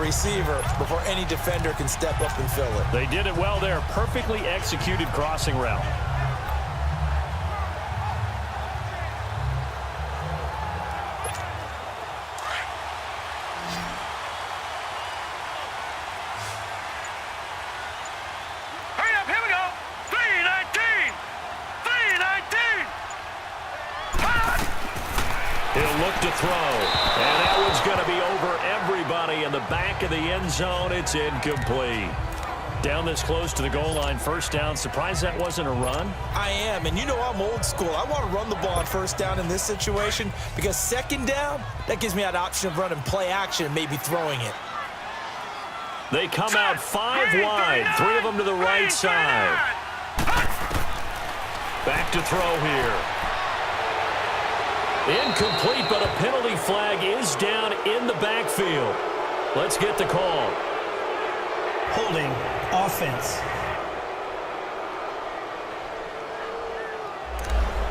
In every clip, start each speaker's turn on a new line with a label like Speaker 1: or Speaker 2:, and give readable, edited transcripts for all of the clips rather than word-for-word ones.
Speaker 1: receiver before any defender can step up and fill it.
Speaker 2: They did it well there. Perfectly executed crossing route. He'll look to throw, and that one's going to be over everybody in the back of the end zone. It's incomplete. Down this close to the goal line, first down. Surprised that wasn't a run?
Speaker 1: I am, and you know I'm old school. I want to run the ball on first down in this situation because second down, that gives me that option of running play action and maybe throwing it.
Speaker 2: They come out 5 wide, 3 of them to the right side. Back to throw here. Incomplete, but a penalty flag is down in the backfield. Let's get the call.
Speaker 3: Holding offense.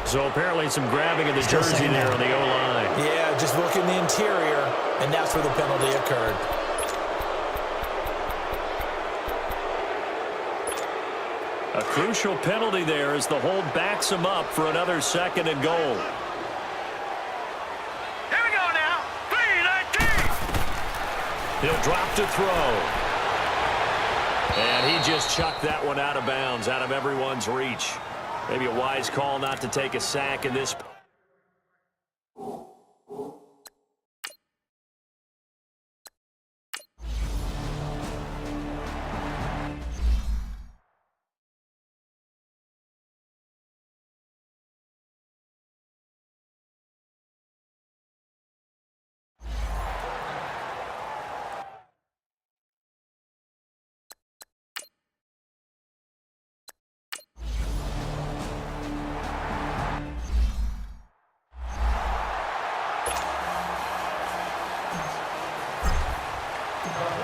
Speaker 2: So apparently some grabbing of the jersey there on the O-line.
Speaker 1: Yeah, just look in the interior, and that's where the penalty occurred.
Speaker 2: A crucial penalty there as the hold backs him up for another 2nd and goal. He'll drop to throw. And he just chucked that one out of bounds, out of everyone's reach. Maybe a wise call not to take a sack in this.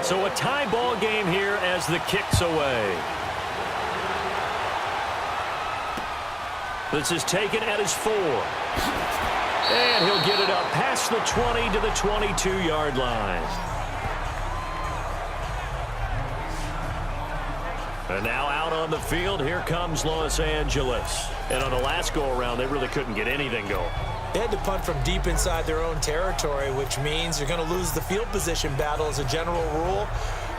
Speaker 2: So a tie ball game here as the kick's away. This is taken at his 4. And he'll get it up past the 20 to the 22-yard line. And now out on the field, here comes Los Angeles. And on the last go-around, they really couldn't get anything going.
Speaker 1: They had to punt from deep inside their own territory, which means you're going to lose the field position battle as a general rule.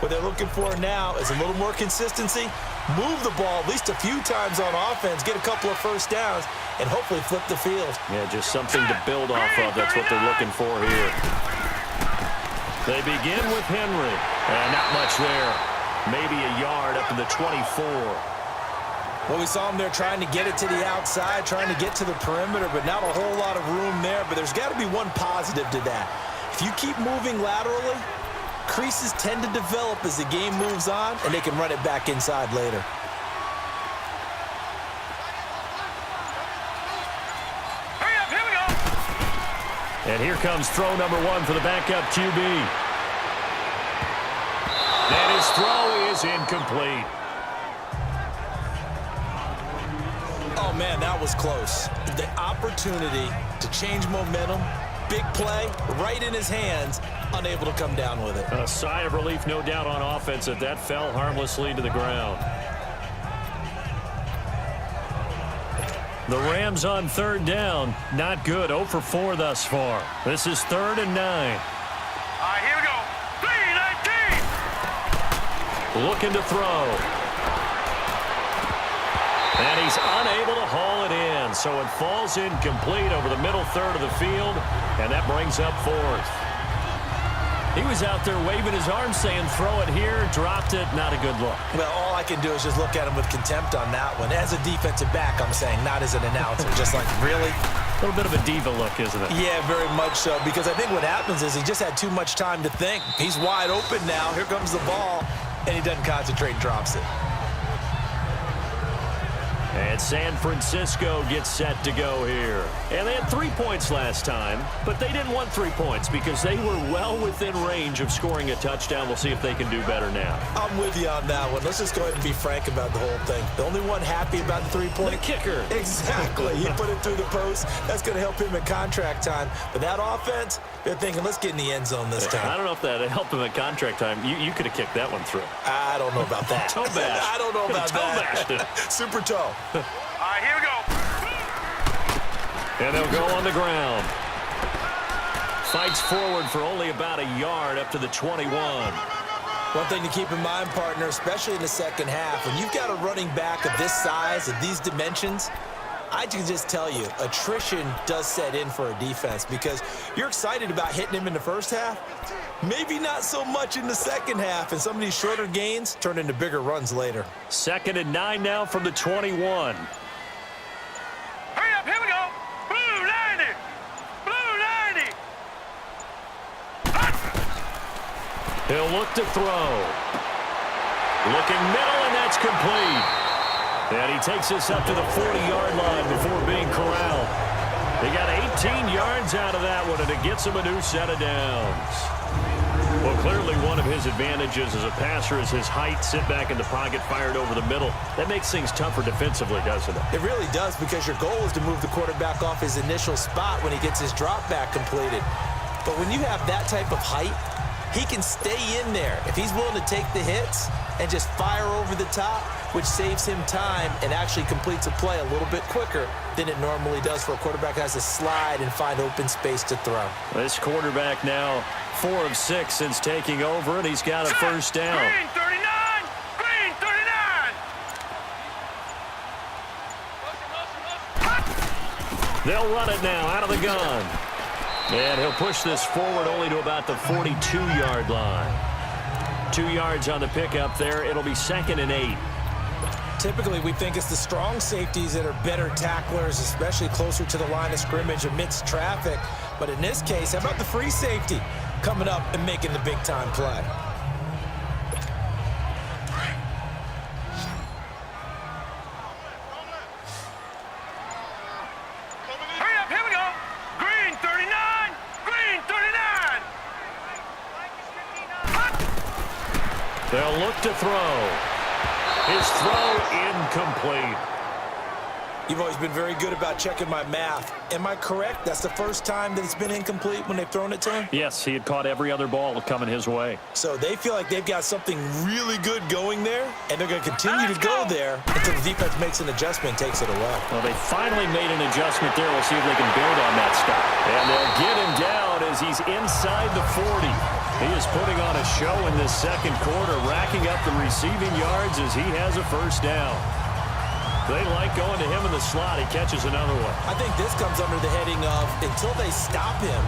Speaker 1: What they're looking for now is a little more consistency, move the ball at least a few times on offense, get a couple of first downs, and hopefully flip the field.
Speaker 2: Yeah, just something to build off of. That's what they're looking for here. They begin with Henry. And not much there. Maybe a yard up to the 24.
Speaker 1: Well, we saw him there trying to get it to the outside, trying to get to the perimeter, but not a whole lot of room there. But there's got to be one positive to that. If you keep moving laterally, creases tend to develop as the game moves on, and they can run it back inside later.
Speaker 4: Hurry up, here we go.
Speaker 2: And here comes throw number 1 for the backup QB. And his throw is incomplete.
Speaker 1: Oh, man, that was close. The opportunity to change momentum, big play, right in his hands, unable to come down with it.
Speaker 2: A sigh of relief, no doubt, on offense that that fell harmlessly to the ground. The Rams on 3rd down. Not good. 0 for 4 thus far. This is 3rd and 9.
Speaker 4: All right, here we go. 3-19.
Speaker 2: Looking to throw. And he's unable to haul it in, so it falls incomplete over the middle third of the field, and that brings up 4th. He was out there waving his arms saying, throw it here, dropped it, not a good look.
Speaker 1: Well, all I can do is just look at him with contempt on that one. As a defensive back, I'm saying, not as an announcer. Just like, really?
Speaker 2: A little bit of a diva look, isn't it?
Speaker 1: Yeah, very much so, because I think what happens is he just had too much time to think. He's wide open now. Here comes the ball, and he doesn't concentrate and drops it.
Speaker 2: And And San Francisco gets set to go here. And they had 3 points last time, but they didn't want 3 points because they were well within range of scoring a touchdown. We'll see if they can do better now.
Speaker 1: I'm with you on that one. Let's just go ahead and be frank about the whole thing. The only one happy about the 3-point.
Speaker 2: The kicker.
Speaker 1: Exactly. He put it through the post. That's going to help him in contract time. But that offense, they're thinking, let's get in the end zone this time.
Speaker 2: I don't know if that helped him at contract time. You could have kicked that one through.
Speaker 1: I don't know about that.
Speaker 2: Toe bash.
Speaker 1: I don't know about that. Super toe.
Speaker 4: All right, here we go.
Speaker 2: And they'll go on the ground. Fights forward for only about a yard up to the 21.
Speaker 1: One thing to keep in mind, partner, especially in the second half, when you've got a running back of this size and these dimensions, I can just tell you, attrition does set in for a defense because you're excited about hitting him in the first half. Maybe not so much in the second half, and some of these shorter gains turn into bigger runs later.
Speaker 2: 2nd and 9 now from the 21.
Speaker 4: Hurry up, here we go. Blue 90. Blue 90.
Speaker 2: He'll look to throw. Looking middle, and that's complete. And he takes us up to the 40-yard line before being corralled. He got 18 yards out of that one, and it gets him a new set of downs. Well, clearly one of his advantages as a passer is his height. Sit back in the pocket, fired over the middle. That makes things tougher defensively, doesn't it?
Speaker 1: It really does, because your goal is to move the quarterback off his initial spot when he gets his drop back completed. But when you have that type of height, he can stay in there if he's willing to take the hits and just fire over the top, which saves him time and actually completes a play a little bit quicker than it normally does for a quarterback who has to slide and find open space to throw.
Speaker 2: This quarterback now 4 of 6 since taking over, and he's got a first down.
Speaker 4: Green 39. Green 39.
Speaker 2: They'll run it now out of the gun. And he'll push this forward only to about the 42-yard line. 2 yards on the pickup there. It'll be 2nd and 8.
Speaker 1: Typically, we think it's the strong safeties that are better tacklers, especially closer to the line of scrimmage amidst traffic. But in this case, how about the free safety coming up and making the big-time play?
Speaker 4: Hurry up, here we go. Green 39. Green 39.
Speaker 2: They'll look to throw. His throw incomplete.
Speaker 1: You've always been very good about checking my math. Am I correct? That's the first time that it's been incomplete when they've thrown it to him?
Speaker 2: Yes, he had caught every other ball coming his way.
Speaker 1: So they feel like they've got something really good going there, and they're going to continue to go there until the defense makes an adjustment and takes it away.
Speaker 2: Well, they finally made an adjustment there. We'll see if they can build on that stop. And they'll get him down as he's inside the 40. He is putting on a show in this second quarter, racking up the receiving yards as he has a first down. They like going to him in the slot. He catches another one.
Speaker 1: I think this comes under the heading of, until they stop him,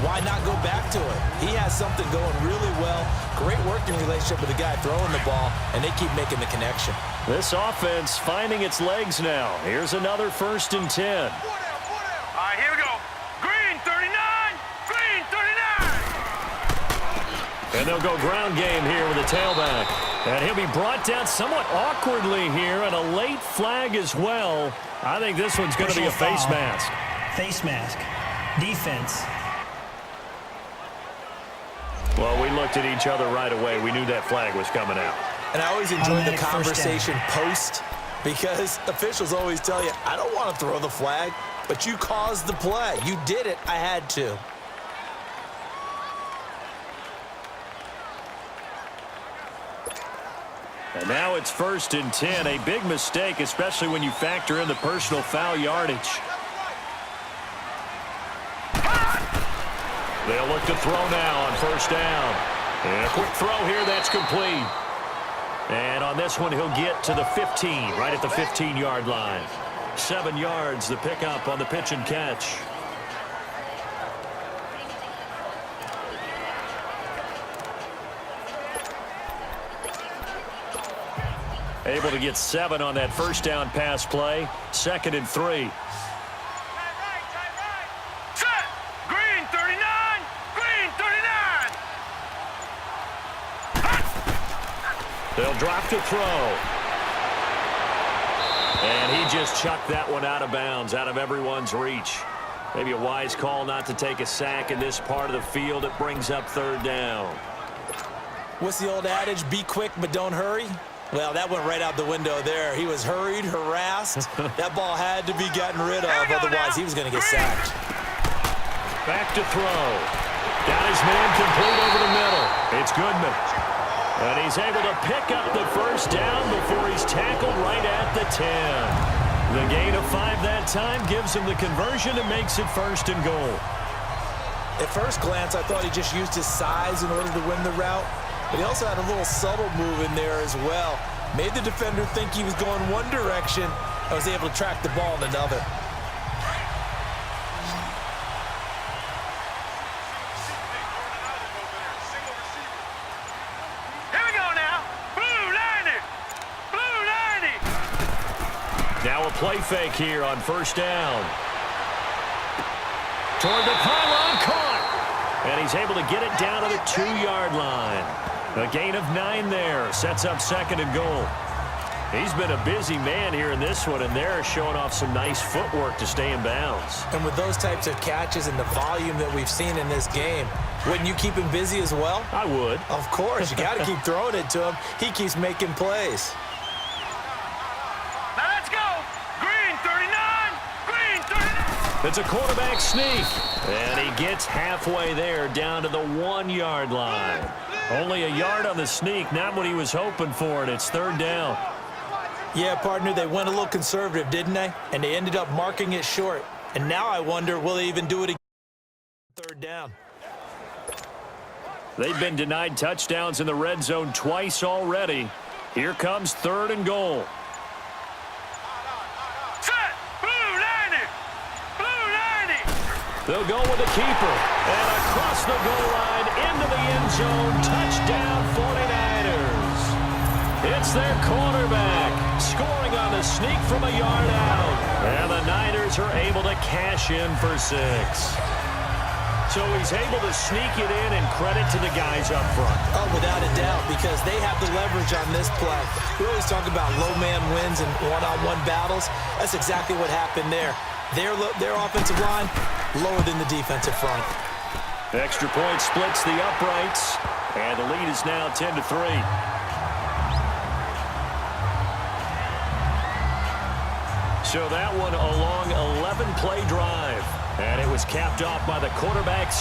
Speaker 1: why not go back to it? He has something going really well. Great working relationship with the guy throwing the ball, and they keep making the connection.
Speaker 2: This offense finding its legs now. Here's another 1st and 10.
Speaker 4: All right, here we go. Green 39. Green 39.
Speaker 2: And they'll go ground game here with a tailback. And he'll be brought down somewhat awkwardly here, and a late flag as well. I think this one's going to be a face mask.
Speaker 3: Face mask. Defense.
Speaker 2: Well, we looked at each other right away. We knew that flag was coming out.
Speaker 1: And I always enjoy the
Speaker 3: Automatic first
Speaker 1: conversation post, because officials always tell you, I don't want to throw the flag, but you caused the play. You did it. I had to.
Speaker 2: And now it's 1st and 10. A big mistake, especially when you factor in the personal foul yardage. They'll look to throw now on 1st down. And a quick throw here, that's complete. And on this one, he'll get to the 15, right at the 15-yard line. 7 yards, the pickup on the pitch and catch. Able to get 7 on that first down pass play. 2nd and 3.
Speaker 4: Set. Green 39. Green 39.
Speaker 2: They'll drop to throw. And he just chucked that one out of bounds, out of everyone's reach. Maybe a wise call not to take a sack in this part of the field. It brings up third down.
Speaker 1: What's the old adage? Be quick, but don't hurry. Well, that went right out the window there. He was hurried, harassed. That ball had to be gotten rid of, otherwise he was going to get sacked.
Speaker 2: Back to throw. Got his man complete over the middle. It's Goodman. And he's able to pick up the first down before he's tackled right at the 10. The gain of 5 that time gives him the conversion and makes it 1st and goal.
Speaker 1: At first glance, I thought he just used his size in order to win the route, but he also had a little subtle move in there as well. Made the defender think he was going one direction and was able to track the ball in another.
Speaker 2: Now a play fake here on 1st down. Toward the pylon, caught. And he's able to get it down to the 2-yard line. A gain of 9 there. Sets up 2nd and goal. He's been a busy man here in this one, and they're showing off some nice footwork to stay in bounds.
Speaker 1: And with those types of catches and the volume that we've seen in this game, wouldn't you keep him busy as well?
Speaker 2: I would.
Speaker 1: Of course. You got to keep throwing it to him. He keeps making plays.
Speaker 2: It's a quarterback sneak, and he gets halfway there down to the 1-yard line. Only a yard on the sneak, not what he was hoping for, and it's 3rd down.
Speaker 1: Yeah, partner, they went a little conservative, didn't they? And they ended up marking it short. And now I wonder, will they even do it again? 3rd down.
Speaker 2: They've been denied touchdowns in the red zone twice already. Here comes 3rd and goal. They'll go with the keeper. And across the goal line, into the end zone. Touchdown, 49ers. It's their quarterback scoring on the sneak from a yard out. And the Niners are able to cash in for 6. So he's able to sneak it in, and credit to the guys up front.
Speaker 1: Oh, without a doubt, because they have the leverage on this play. We always talk about low man wins and one-on-one battles. That's exactly what happened there. Their offensive line lower than the defensive front.
Speaker 2: Extra point splits the uprights, and the lead is now 10-3. So that one a long 11-play drive, and it was capped off by the quarterback